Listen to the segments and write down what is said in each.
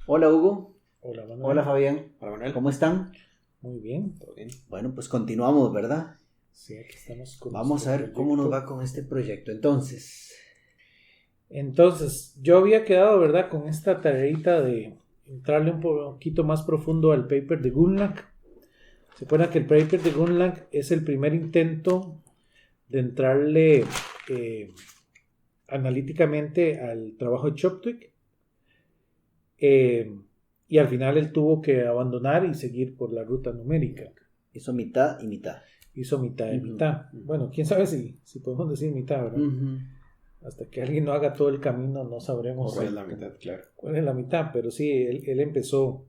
Hola Hugo. Hola Manuel. Hola Fabián. Hola Manuel. ¿Cómo están? Muy bien. ¿Todo bien? Bueno, pues continuamos, ¿verdad? Sí, aquí estamos con Vamos a ver nuestro cómo nos proyecto. va con este proyecto. Entonces, yo había quedado, ¿verdad?, con esta tareita de entrarle un poquito más profundo al paper de Gunlang. Se supone que el paper de Gunlang es el primer intento de entrarle analíticamente al trabajo de Choptwig. Y al final él tuvo que abandonar y seguir por la ruta numérica. Hizo mitad y mitad. Hizo mitad de Ujú. mitad. Bueno, quién sabe si podemos decir mitad, ¿verdad? Hasta que alguien no haga todo el camino no sabremos ¿Cuál es la mitad? Claro. cuál es la mitad, pero sí, él empezó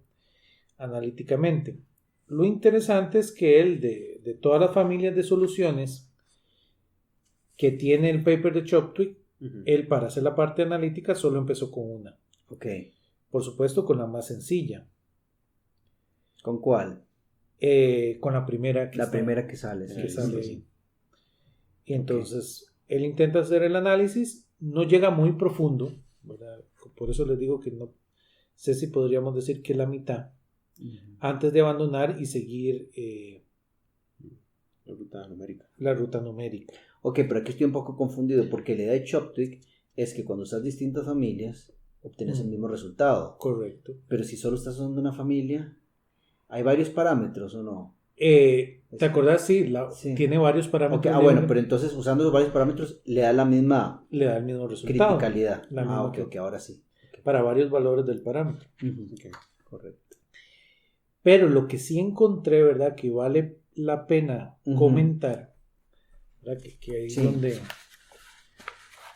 analíticamente. Lo interesante es que él, de todas las familias de soluciones que tiene el paper de Choptwig, él para hacer la parte analítica solo empezó con una. Ok. Por supuesto con la más sencilla. ¿Con cuál? Con la primera La primera que sale. que Sí, sale sí, ahí. sí. Y entonces él intenta hacer el análisis, no llega muy profundo, ¿verdad? Por eso les digo que no sé si podríamos decir que la mitad, antes de abandonar y seguir La ruta numérica. Ok, pero aquí estoy un poco confundido porque la idea de Choptwig es que cuando usas distintas familias obtienes el mismo resultado. Correcto. Pero si solo estás usando una familia, ¿hay varios parámetros o no? ¿Te acordás? Sí, Sí. Tiene varios parámetros. Okay, bueno, pero entonces usando los varios parámetros le da la misma le da el mismo resultado. criticalidad. La misma Ok, ahora sí. Para varios valores del parámetro. Okay. Correcto. Pero lo que sí encontré, ¿verdad?, que vale la pena comentar, ¿verdad?, que ahí es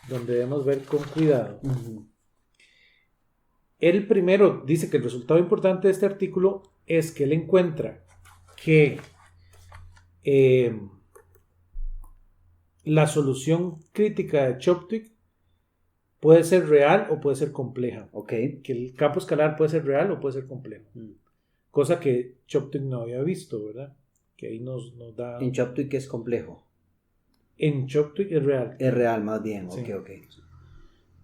donde debemos ver con cuidado. Él primero dice que el resultado importante de este artículo es que él encuentra que la solución crítica de Choptwig puede ser real o puede ser compleja. Okay. Que el campo escalar puede ser real o puede ser complejo. Cosa que Choptwig no había visto, ¿verdad? Que ahí nos da... En Choptwig es complejo. En Choptwig es real. Es real, más bien. Sí. Ok.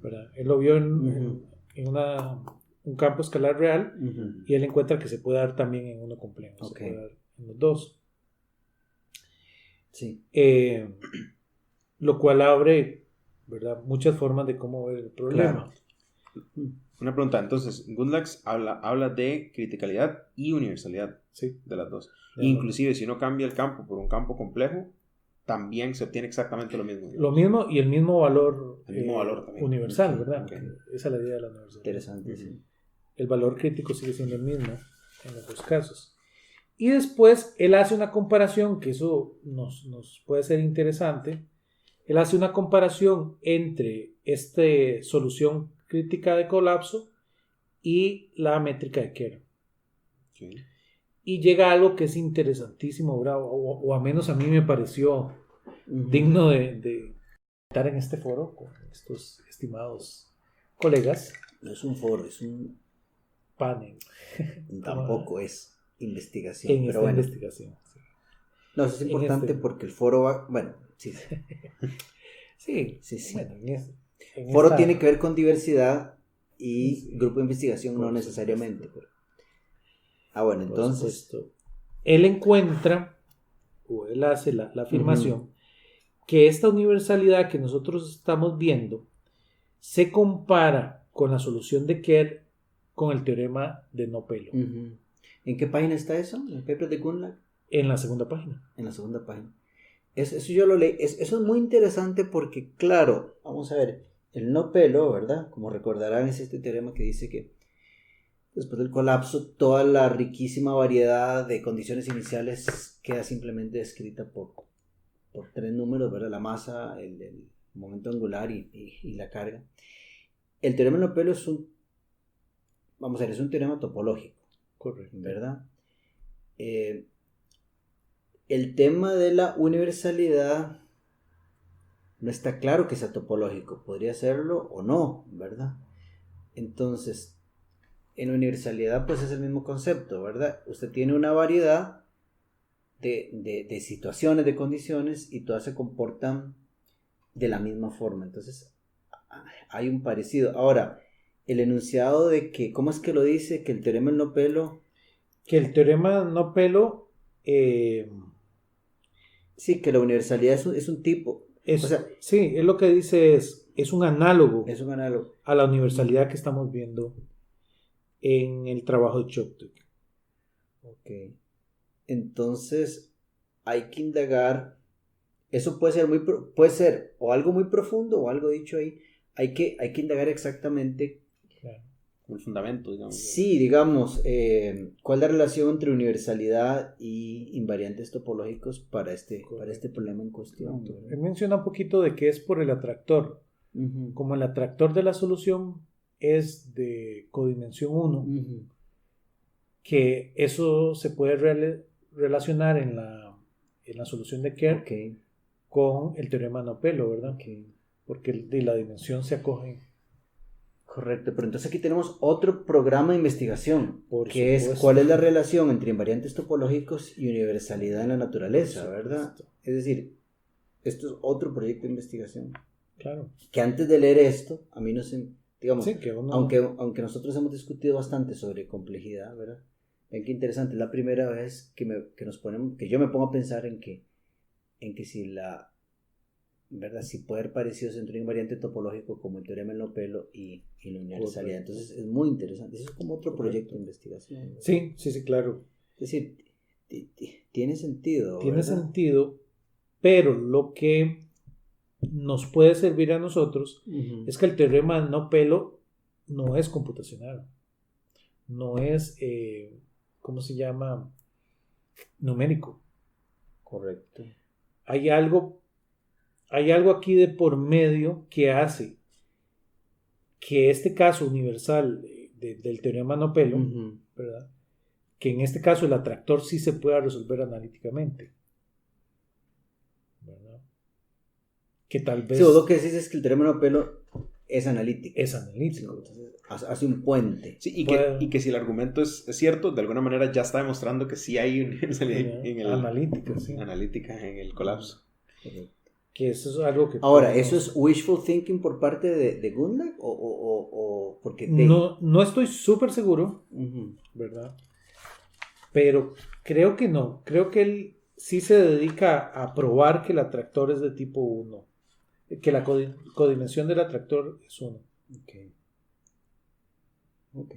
¿Verdad? Él lo vio en un campo escalar real y él encuentra que se puede dar también en uno complejo. Se puede dar en los dos. Sí. Lo cual abre, ¿verdad?, muchas formas de cómo ver el problema. Claro. Una pregunta, entonces, Gunlang habla de criticalidad y universalidad, sí, de las dos. Inclusive, si uno cambia el campo por un campo complejo, también se obtiene exactamente lo mismo. Lo mismo y el mismo valor, también. universal, ¿verdad? Okay. Esa es la idea de la universalidad. Interesante, sí. El valor crítico sigue siendo el mismo en los dos casos. Y después él hace una comparación, que eso nos puede ser interesante. Él hace una comparación entre esta solución crítica de colapso y la métrica de Kerr. Okay. Y llega a algo que es interesantísimo, ¿verdad? O a menos a mí me pareció digno de estar en este foro con estos estimados colegas. No es un foro, es un panel. Tampoco es investigación, pero bueno. Investigación. Sí. No, eso es importante porque el foro va... Bueno, sí. sí. Bueno, en foro tiene que ver con diversidad y grupo de investigación no supuesto. necesariamente. Bueno, entonces... Él encuentra, o él hace la afirmación, que esta universalidad que nosotros estamos viendo se compara con la solución de Kerr con el teorema de no pelo. ¿En qué página está eso? ¿En el paper de Gunlang? En la segunda página. En la segunda página. Eso yo lo leí. Eso es muy interesante porque, claro, vamos a ver, el no pelo, ¿verdad? Como recordarán, es este teorema que dice que después del colapso, toda la riquísima variedad de condiciones iniciales queda simplemente descrita por tres números, ¿verdad? La masa, el momento angular y la carga. El teorema de no pelo es un teorema topológico. Correcto. ¿Verdad? El tema de la universalidad no está claro que sea topológico, podría serlo o no, ¿verdad? Entonces, en universalidad pues es el mismo concepto, ¿verdad? Usted tiene una variedad de situaciones, de condiciones y todas se comportan de la misma forma, entonces hay un parecido. Ahora, el enunciado de que, ¿cómo es que lo dice? Que el teorema del no pelo... Que el teorema del no pelo... Sí, que la universalidad es un tipo. O sea, sí, es lo que dice es un análogo es un análogo a la universalidad que estamos viendo en el trabajo de Chopin. Ok. Entonces, hay que indagar. Eso puede ser puede ser o algo muy profundo o algo dicho ahí. Hay que indagar exactamente. Claro. El fundamento, digamos. Sí, digamos, ¿cuál es la relación entre universalidad y invariantes topológicos para este problema en cuestión? Él menciona un poquito de que es por el atractor. Uh-huh. Como el atractor de la solución es de codimensión 1, Uh-huh. que eso se puede relacionar en la solución de Kerr Okay. con el teorema no pelo, ¿verdad? Okay. Porque de la dimensión se acoge. Correcto, pero entonces aquí tenemos otro programa de investigación, Por que supuesto. es cuál es la relación entre invariantes topológicos y universalidad en la naturaleza, Por ¿verdad? supuesto. Es decir, esto es otro proyecto de investigación. Claro. Que antes de leer esto, a mí no se, digamos, Sí, que uno... aunque nosotros hemos discutido bastante sobre complejidad, ¿verdad? Ven qué interesante, es la primera vez que yo me pongo a pensar en que si ¿verdad? Si puede haber parecidos entre un invariante topológico como el teorema del no pelo y la universalidad. Correcto. Entonces es muy interesante. Eso es como otro Correcto. proyecto de investigación, ¿verdad? Sí, claro. Es decir, tiene sentido. Tiene ¿verdad? sentido, pero lo que nos puede servir a nosotros Uh-huh. es que el teorema del no pelo no es computacional. No es, ¿cómo se llama? Numérico. Correcto. Hay algo aquí de por medio que hace que este caso universal del teorema no pelo, Uh-huh. ¿verdad? Que en este caso el atractor sí se pueda resolver analíticamente, ¿verdad? Que tal vez... Sí, vos lo que decís es que el teorema del no pelo es analítico. Es analítico. Entonces, hace un puente. Sí, y que si el argumento es cierto, de alguna manera ya está demostrando que sí hay universalidad analítica en el colapso. Correcto. Que eso es algo que... Ahora, ¿eso es wishful thinking por parte de Gundlach? ¿O porque no estoy súper seguro, uh-huh. ¿verdad? Pero creo que no. Creo que él sí se dedica a probar que el atractor es de tipo 1. Que la codimensión del atractor es 1. Ok.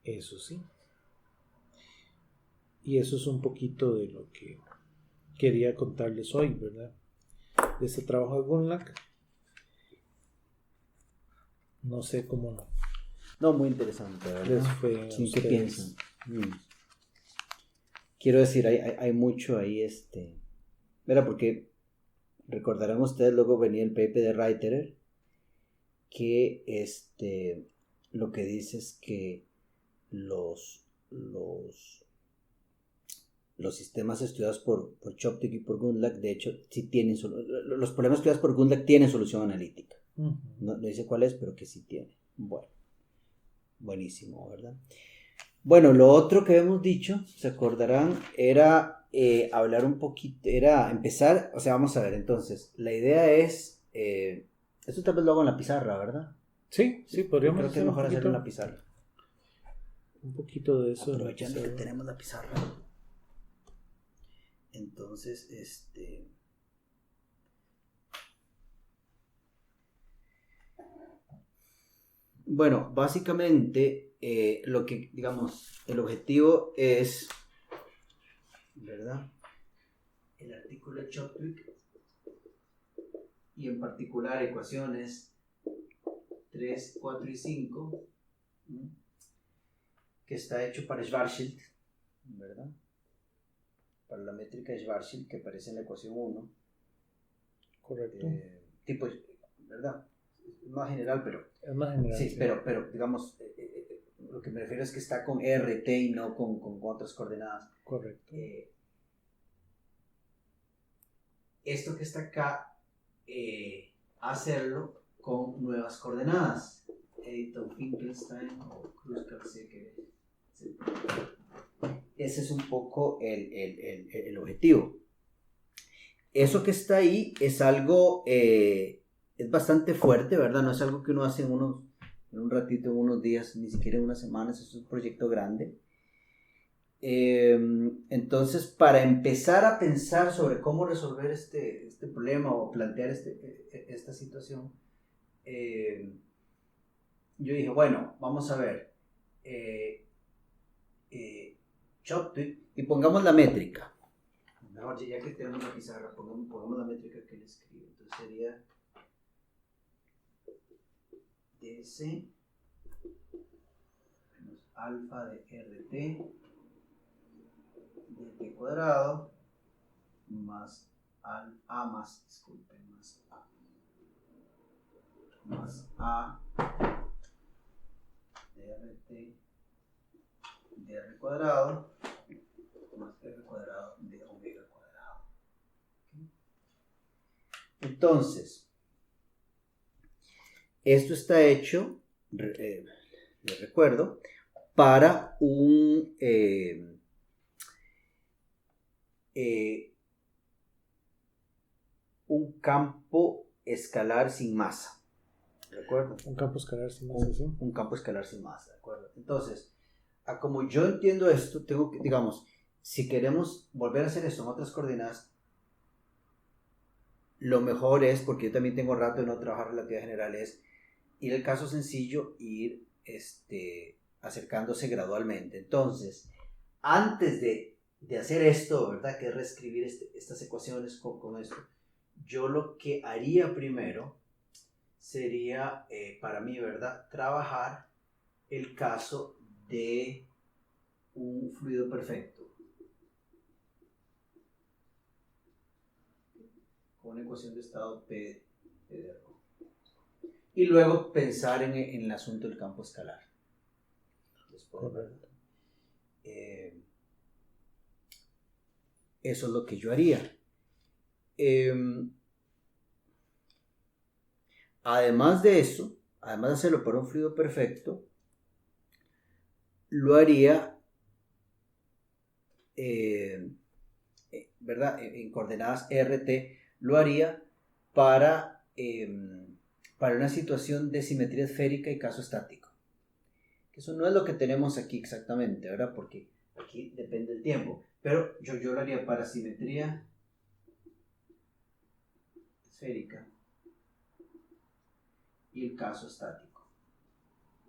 Eso sí. Y eso es un poquito de lo que quería contarles hoy, ¿verdad? De este trabajo de Gundlach. No sé cómo no. No, muy interesante, ¿verdad? ¿Sí, ¿qué piensan? Quiero decir, hay mucho ahí, ¿verdad? Porque recordarán ustedes, luego venía el paper de Reiterer, que lo que dice es que los sistemas estudiados por Choptik y por Gundlach, de hecho, sí tienen los problemas estudiados por Gundlach tienen solución analítica. Uh-huh. No dice cuál es, pero que sí tiene. Bueno, buenísimo, ¿verdad? Bueno, lo otro que habíamos dicho, se acordarán, era hablar un poquito, era empezar, o sea, vamos a ver, entonces, la idea es, esto tal vez lo hago en la pizarra, ¿verdad? Sí, podríamos creo que es mejor hacerlo en la pizarra. Un poquito de eso. Aprovechando que tenemos la pizarra. Entonces, bueno, básicamente lo que, digamos, el objetivo es, ¿verdad? El artículo de Chopik y en particular ecuaciones 3, 4 y 5, que está hecho para Schwarzschild, ¿verdad? Para la métrica de Schwarzschild que aparece en la ecuación 1. Correcto. Tipo, ¿verdad? Es más general, pero... Es más general. Sí, pero digamos, lo que me refiero es que está con RT y no con otras coordenadas. Correcto. Esto que está acá, hacerlo con nuevas coordenadas. Edito Finkelstein o Kruskal-Seker. Ese es un poco el objetivo. Eso que está ahí es algo es bastante fuerte, ¿verdad? No es algo que uno hace en un ratito, en unos días, ni siquiera en unas semanas, es un proyecto grande. Entonces, para empezar a pensar sobre cómo resolver este problema o plantear esta situación, yo dije, bueno, vamos a ver, y pongamos la métrica. Mejor, ya que tenemos la pizarra, pongamos la métrica que le escribo. Entonces sería DS menos alfa de RT de T cuadrado más A de RT de R cuadrado más R cuadrado de omega cuadrado. Entonces, esto está hecho, les recuerdo, para un campo escalar sin masa. ¿De acuerdo? Un campo escalar sin masa, sí. Un campo escalar sin masa, ¿de acuerdo? Entonces, como yo entiendo esto, tengo que, digamos, si queremos volver a hacer esto en otras coordenadas, lo mejor es, porque yo también tengo rato de no trabajar relatividad general, es ir al caso sencillo e ir acercándose gradualmente. Entonces, antes de hacer esto, ¿verdad? Que es reescribir estas ecuaciones con esto, yo lo que haría primero sería, para mí, ¿verdad? Trabajar el caso de un fluido perfecto con una ecuación de estado P de R. Y luego pensar en el asunto del campo escalar. Después, eso es lo que yo haría. Además de eso, además de hacerlo para un fluido perfecto, lo haría, ¿verdad? En coordenadas RT, lo haría para una situación de simetría esférica y caso estático. Eso no es lo que tenemos aquí exactamente, ¿verdad? Porque aquí depende del tiempo. Pero yo lo haría para simetría esférica y el caso estático.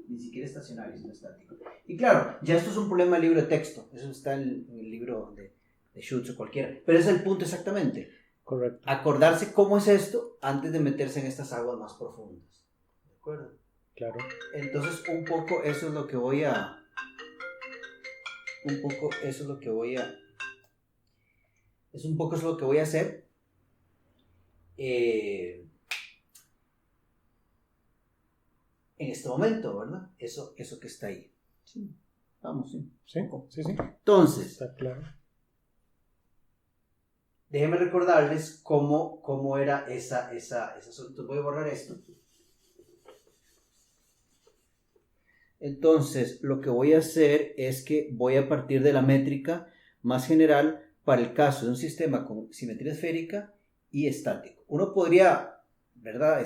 Ni siquiera estacionario, sino estático. Y claro, ya esto es un problema del libro de texto. Eso está en el libro de Schutz o cualquiera. Pero ese es el punto exactamente. Correcto. Acordarse cómo es esto antes de meterse en estas aguas más profundas. ¿De acuerdo? Claro. Entonces, un poco eso es lo que voy a hacer. En este momento, ¿verdad? Eso que está ahí. Sí. Vamos, sí. Sí. Entonces, está claro. Déjenme recordarles cómo era esa solución. Voy a borrar esto. Entonces, lo que voy a hacer es que voy a partir de la métrica más general para el caso de un sistema con simetría esférica y estático. Uno podría, ¿verdad?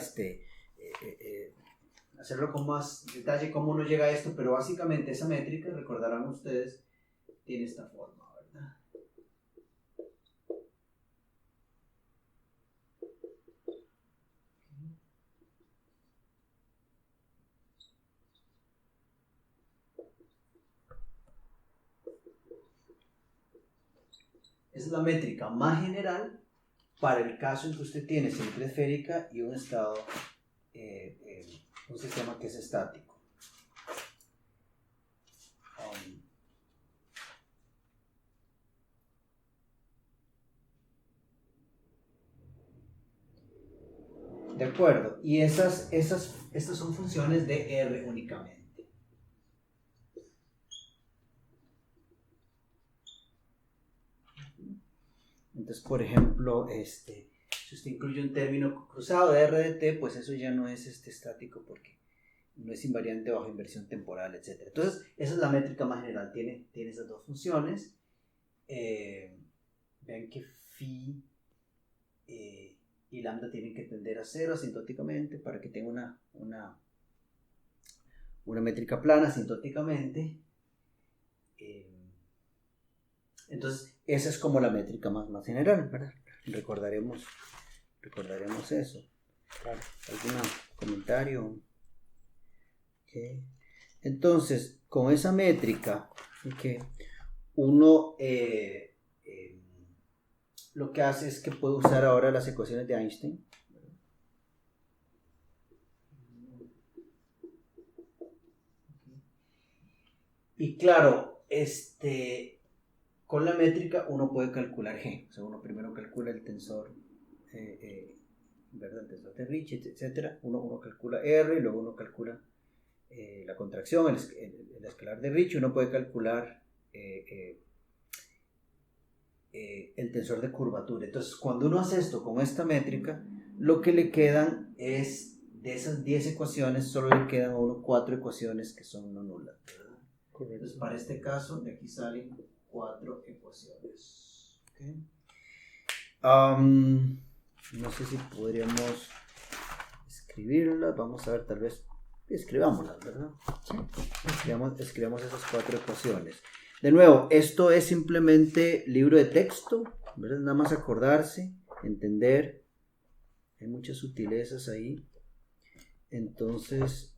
Hacerlo con más detalle cómo uno llega a esto, pero básicamente esa métrica, recordarán ustedes, tiene esta forma, ¿verdad? Esa es la métrica más general para el caso en que usted tiene simetría esférica y un estado, un sistema que es estático. De acuerdo, y estas son funciones de R únicamente. Entonces, por ejemplo, si usted incluye un término cruzado de R de T, pues eso ya no es estático porque no es invariante bajo inversión temporal, etc. Entonces, esa es la métrica más general. Tiene esas dos funciones. Vean que phi y y lambda tienen que tender a 0 asintóticamente para que tenga una métrica plana asintóticamente. Entonces, esa es como la métrica más general, ¿verdad? Recordaremos eso. Claro. ¿Algún comentario? Okay. Entonces, con esa métrica, uno lo que hace es que puede usar ahora las ecuaciones de Einstein. Y claro, con la métrica uno puede calcular G. O sea, uno primero calcula el tensor, ¿verdad? El tensor de Ricci, etc. Uno calcula R, y luego uno calcula la contracción, el escalar de Ricci. Uno puede calcular el tensor de curvatura. Entonces, cuando uno hace esto con esta métrica, lo que le quedan es, de esas 10 ecuaciones, solo le quedan a uno 4 ecuaciones que son no nulas, ¿verdad? Correcto. Entonces, para este caso, de aquí salen 4 ecuaciones. Okay. No sé si podríamos escribirlas. Vamos a ver, tal vez escribámoslas, ¿verdad? Sí. Escribamos esas 4 ecuaciones. De nuevo, esto es simplemente libro de texto, ¿verdad? Nada más acordarse, entender. Hay muchas sutilezas ahí. Entonces,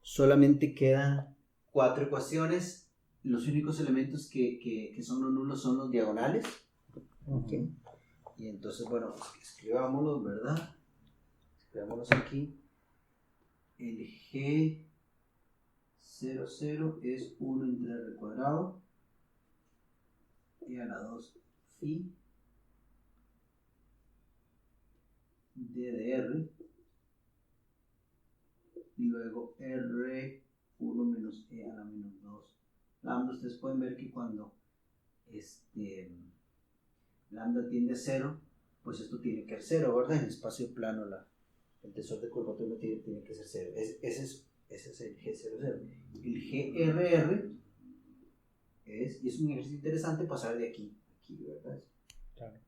solamente quedan 4 ecuaciones. Los únicos elementos que son no nulos son los diagonales. Okay. Y entonces, bueno, pues escribámoslos, ¿verdad? Escribámoslos aquí. El G00 es 1 entre R cuadrado y a la 2 phi D de R, y luego R1 menos E a la menos 2 lambda. Ustedes pueden ver que cuando lambda tiende a 0, pues esto tiene que ser 0, ¿verdad? En espacio plano el tensor de curvatura tiene que ser 0. Ese es el G00. El GRR y es un ejercicio interesante pasar de aquí, ¿verdad? Claro.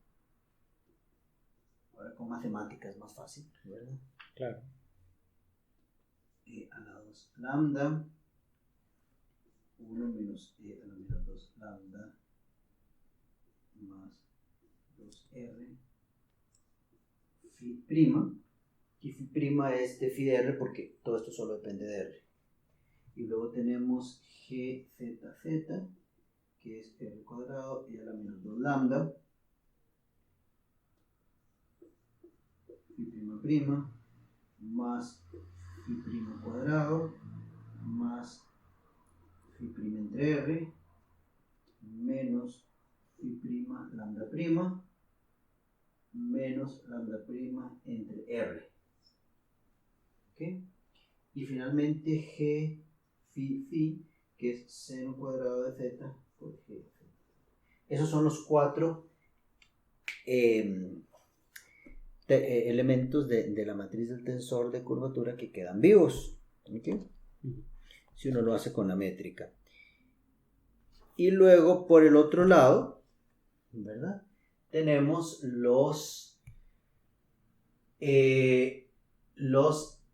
Ahora con matemáticas es más fácil, ¿verdad? Claro. E a la 2 lambda 1 menos E a la menos 2 lambda más 2R phi prima. Y phi prima es de phi de R porque todo esto solo depende de R. Y luego tenemos GZZ, que es R cuadrado y a la menos 2 lambda phi prima prima más phi prima cuadrado más phi prima entre R menos phi prima lambda prima menos lambda prima entre R. ¿Okay? Y finalmente G phi, que es seno cuadrado de z por G. Esos son los 4 elementos de la matriz del tensor de curvatura que quedan vivos. ¿Okay? Si uno lo hace con la métrica. Y luego por el otro lado, ¿verdad? Tenemos los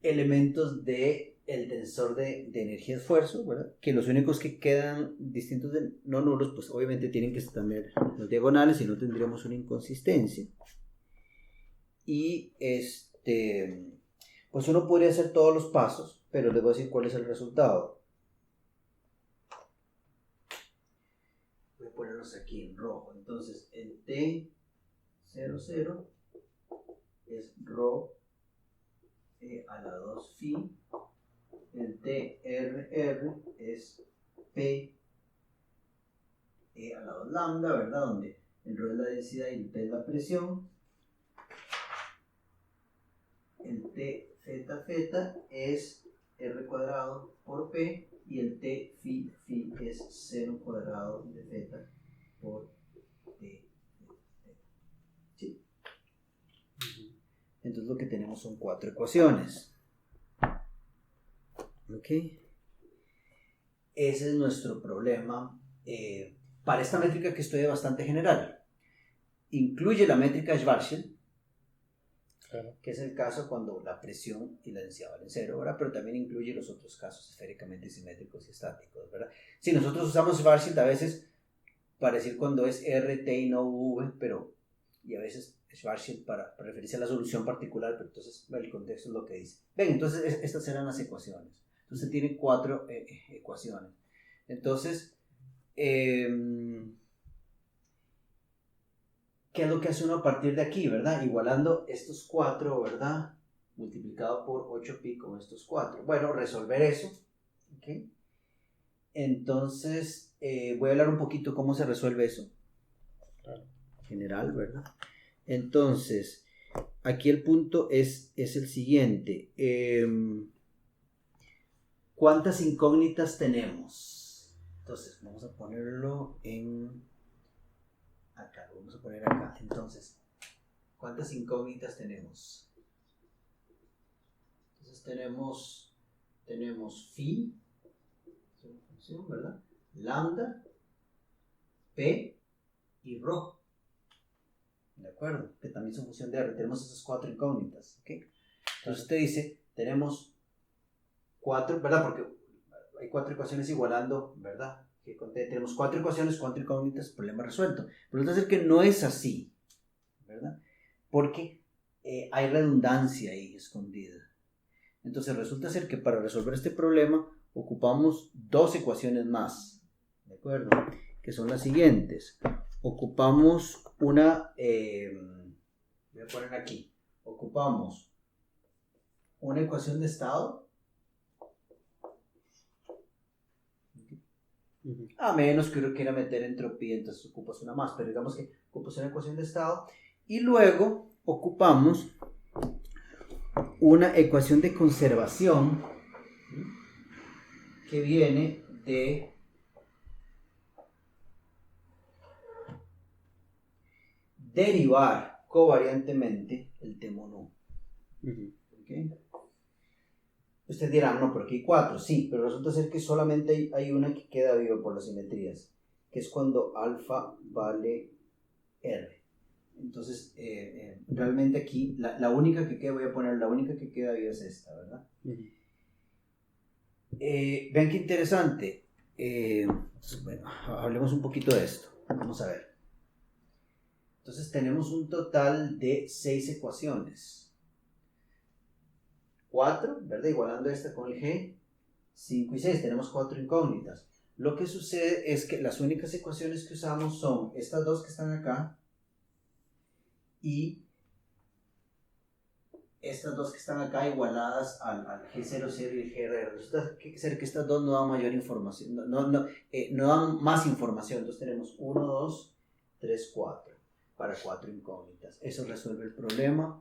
elementos del tensor de energía-esfuerzo, ¿verdad? Que los únicos que quedan distintos de no nulos, pues obviamente tienen que tener los diagonales, si no tendríamos una inconsistencia. Y pues uno podría hacer todos los pasos, pero les voy a decir cuál es el resultado. Voy a ponerlos aquí en rojo. Entonces el T00 es ρ E a la 2 phi. El TRR es P E a la 2 lambda, ¿verdad? Donde el ρ es la densidad y el P es la presión. El TZZ es R cuadrado por P y el T phi es seno cuadrado de Z por T. ¿Sí? Entonces lo que tenemos son 4 ecuaciones. ¿Ok? Ese es nuestro problema para esta métrica que estoy bastante general. incluye la métrica Schwarzschild, claro, que es el caso cuando la presión y la densidad valen cero, ¿verdad? Pero también incluye los otros casos esféricamente simétricos y estáticos, ¿verdad? Si nosotros usamos Schwarzschild a veces para decir cuando es RT y no V, y a veces Schwarzschild para referirse a la solución particular, pero entonces el contexto es lo que dice. Ven, entonces estas eran las ecuaciones. Entonces tiene 4 ecuaciones. Entonces, ¿qué es lo que hace uno a partir de aquí, verdad? Igualando estos 4, ¿verdad? Multiplicado por 8pi con estos 4. Bueno, resolver eso. ¿Okay? Entonces, voy a hablar un poquito cómo se resuelve eso. claro. General, ¿verdad? Entonces, aquí el punto es el siguiente. ¿Cuántas incógnitas tenemos? Entonces, vamos a ponerlo acá. Vamos a poner acá. Entonces, ¿cuántas incógnitas tenemos? Entonces, tenemos phi, es una función, ¿verdad? Lambda, p y rho. ¿De acuerdo? Que también son función de R. Tenemos esas 4 incógnitas. ¿Okay? Entonces usted dice, tenemos 4, ¿verdad? Porque hay 4 ecuaciones igualando, ¿verdad? Que tenemos 4 ecuaciones, 4 incógnitas, problema resuelto. Pero resulta ser que no es así, ¿verdad? Porque hay redundancia ahí escondida. Entonces resulta ser que para resolver este problema ocupamos 2 ecuaciones más, ¿de acuerdo? Que son las siguientes. Ocupamos voy a poner aquí, ocupamos una ecuación de estado, a menos que uno quiera meter entropía, entonces ocupas una más, pero digamos que ocupas una ecuación de estado, y luego ocupamos una ecuación de conservación que viene de derivar covariantemente el T-mono. ¿Okay? Usted dirá, no, pero aquí hay 4, sí, pero resulta ser que solamente hay una que queda viva por las simetrías, que es cuando alfa vale R. Entonces, realmente aquí, la única que queda, voy a poner la única que queda viva es esta, ¿verdad? Vean qué interesante. Bueno, hablemos un poquito de esto. Vamos a ver. Entonces tenemos un total de 6 ecuaciones. 4, ¿verdad? Igualando esta con el G. 5 y 6. Tenemos 4 incógnitas. Lo que sucede es que las únicas ecuaciones que usamos son estas 2 que están acá y estas 2 que están acá igualadas al G00 y el GR. Resulta ser que estas 2 no dan mayor información, no dan más información. Entonces tenemos 1, 2, 3, 4 para 4 incógnitas. Eso resuelve el problema.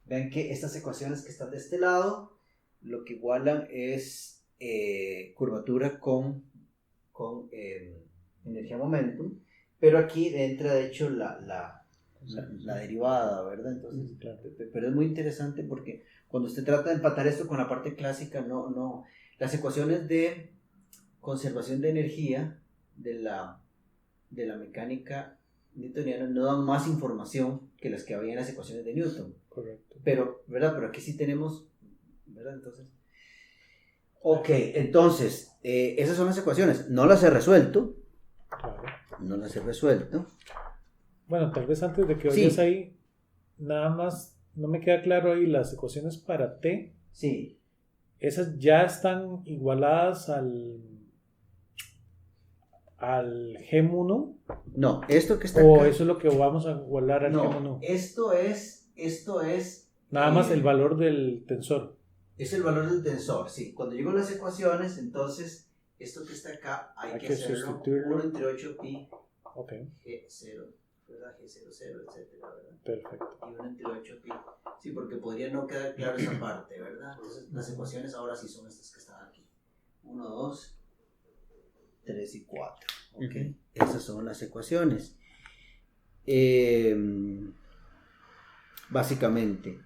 Vean que estas ecuaciones que están de este lado lo que igualan es curvatura con energía momentum, pero aquí entra de hecho la derivada, ¿verdad? Entonces, claro. Pero es muy interesante porque cuando usted trata de empatar esto con la parte clásica, las ecuaciones de conservación de energía de la mecánica newtoniana no dan más información que las que había en las ecuaciones de Newton. Correcto. Pero, ¿verdad? Pero aquí sí tenemos, ¿verdad? Entonces, ok, entonces, esas son las ecuaciones. No las he resuelto. Claro. No las he resuelto. Bueno, tal vez antes de que vayas ahí, nada más, no me queda claro ahí las ecuaciones para T. Sí. ¿Esas ya están igualadas al G1? No, esto que está acá. ¿O acá, eso es lo que vamos a igualar al G1? No, esto es... Nada más el valor del tensor. Es el valor del tensor, sí. Cuando llego a las ecuaciones, entonces, esto que está acá, hay que hacerlo 1 entre 8pi G0. ¿Verdad? G00, etcétera, ¿verdad? Perfecto. Y 1 entre 8pi. Sí, porque podría no quedar claro esa parte, ¿verdad? Entonces, las ecuaciones ahora sí son estas que están aquí. 1, 2, 3 y 4. ¿Ok? Esas son las ecuaciones. Básicamente,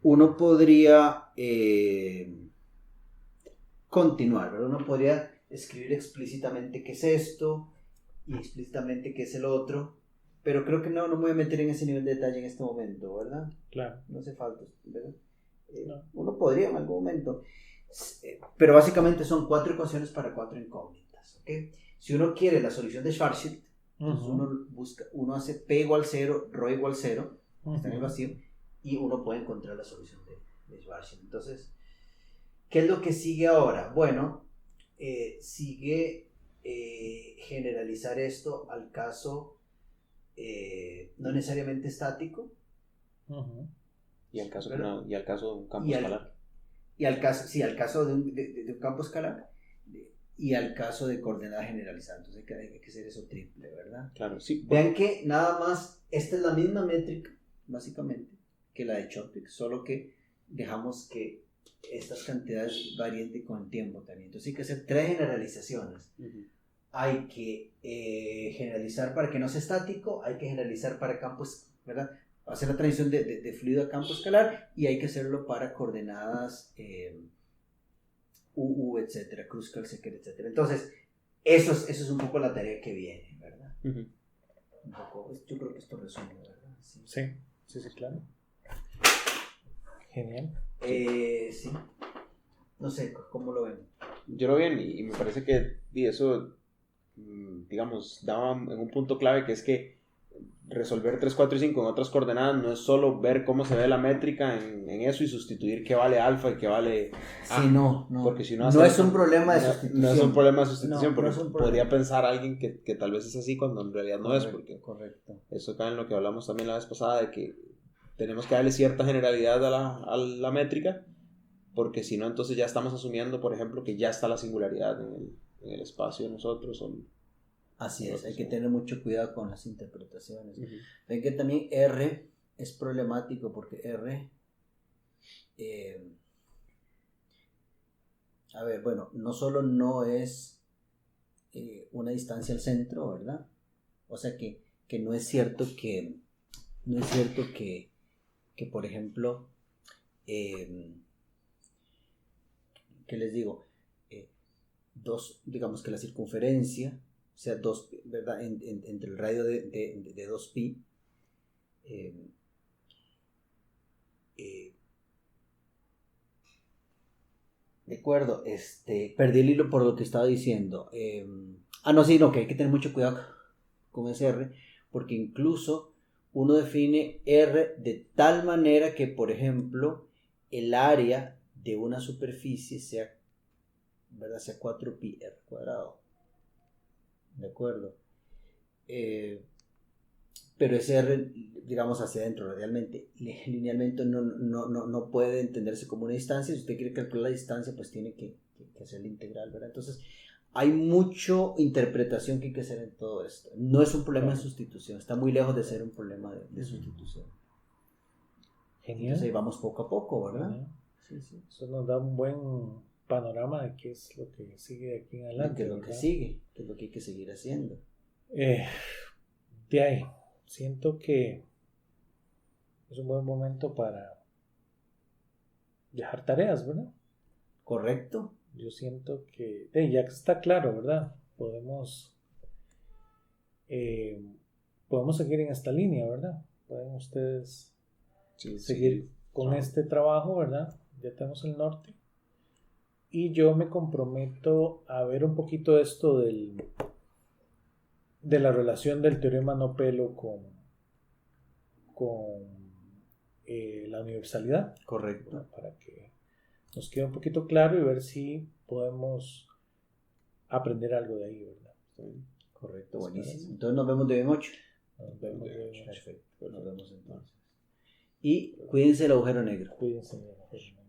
uno podría continuar, ¿verdad? Uno podría escribir explícitamente qué es esto y explícitamente qué es el otro. pero creo que no me voy a meter en ese nivel de detalle en este momento, ¿verdad? Claro. No hace falta, ¿verdad? No. Uno podría en algún momento, pero básicamente son 4 ecuaciones para 4 incógnitas, ¿ok? Si uno quiere la solución de Schwarzschild, entonces uno hace P igual 0, ρ igual 0, está en el vacío, y uno puede encontrar la solución de Schwarzschild. Entonces, ¿qué es lo que sigue ahora? Bueno, sigue generalizar esto al caso no necesariamente estático. Y al caso, y al caso de un campo escalar. Al caso de un campo escalar. Y al caso de coordenada generalizada. Entonces hay que hacer eso triple, ¿verdad? Claro, sí. Vean que nada más, esta es la misma métrica, básicamente, que la de Chopik, solo que dejamos que estas cantidades varíen con el tiempo también. Entonces hay que hacer 3 generalizaciones. Hay que generalizar para que no sea estático, hay que generalizar para campos, ¿verdad? Hacer la transición de fluido a campo escalar, y hay que hacerlo para coordenadas UU, etcétera, Kruskal, Seker, etcétera. Entonces, eso es un poco la tarea que viene, ¿verdad? Un poco, yo creo que esto resume, ¿verdad? Sí, claro. Genial. Sí. No sé, ¿cómo lo ven? Yo lo veo bien, y me parece que eso, digamos, daba en un punto clave, que es que resolver 3, 4 y 5 en otras coordenadas no es solo ver cómo se ve la métrica en eso y sustituir qué vale alfa y qué vale A. Sí, no. Porque si no es un problema de sustitución. No es un problema de sustitución, porque no podría pensar alguien que tal vez es así cuando en realidad no es. Correcto. Eso cae en lo que hablamos también la vez pasada, de que tenemos que darle cierta generalidad a la métrica, porque si no, entonces ya estamos asumiendo, por ejemplo, que ya está la singularidad en el espacio de nosotros. Así es, hay que tener mucho cuidado con las interpretaciones. Ven que también R es problemático, porque R, no solo no es una distancia al centro, ¿verdad? O sea que no es cierto que por ejemplo, ¿qué les digo? Digamos que la circunferencia, o sea, 2, ¿verdad? Entre el radio de 2pi, de acuerdo, perdí el hilo por lo que estaba diciendo. No, que hay que tener mucho cuidado con ese R, porque incluso uno define R de tal manera que, por ejemplo, el área de una superficie sea, ¿verdad?, sea 4pi r cuadrado. ¿De acuerdo? Pero ese R, digamos, hacia adentro, radialmente, linealmente no puede entenderse como una distancia. Si usted quiere calcular la distancia, pues tiene que hacer la integral, ¿verdad? Entonces, hay mucha interpretación que hay que hacer en todo esto. No es un problema de sustitución, está muy lejos de ser un problema de sustitución. Genial. Entonces ahí vamos poco a poco, ¿verdad? Sí. Eso nos da un buen panorama de qué es lo que sigue de aquí en adelante. ¿Qué es lo que sigue? ¿Qué es lo que hay que seguir haciendo? De ahí, siento que es un buen momento para dejar tareas, ¿verdad? Correcto. Yo siento que ya está claro, ¿verdad? Podemos seguir en esta línea, ¿verdad? Pueden ustedes seguir con este trabajo, ¿verdad? Ya tenemos el norte. Y yo me comprometo a ver un poquito esto de la relación del teorema no-pelo con la universalidad. Correcto. ¿Verdad? Para que nos quede un poquito claro y ver si podemos aprender algo de ahí, ¿verdad? Correcto, buenísimo. Entonces nos vemos de hoy en 8. Nos vemos de hoy en 8. Perfecto. Nos vemos entonces. Y cuídense del agujero negro. Cuídense del agujero negro.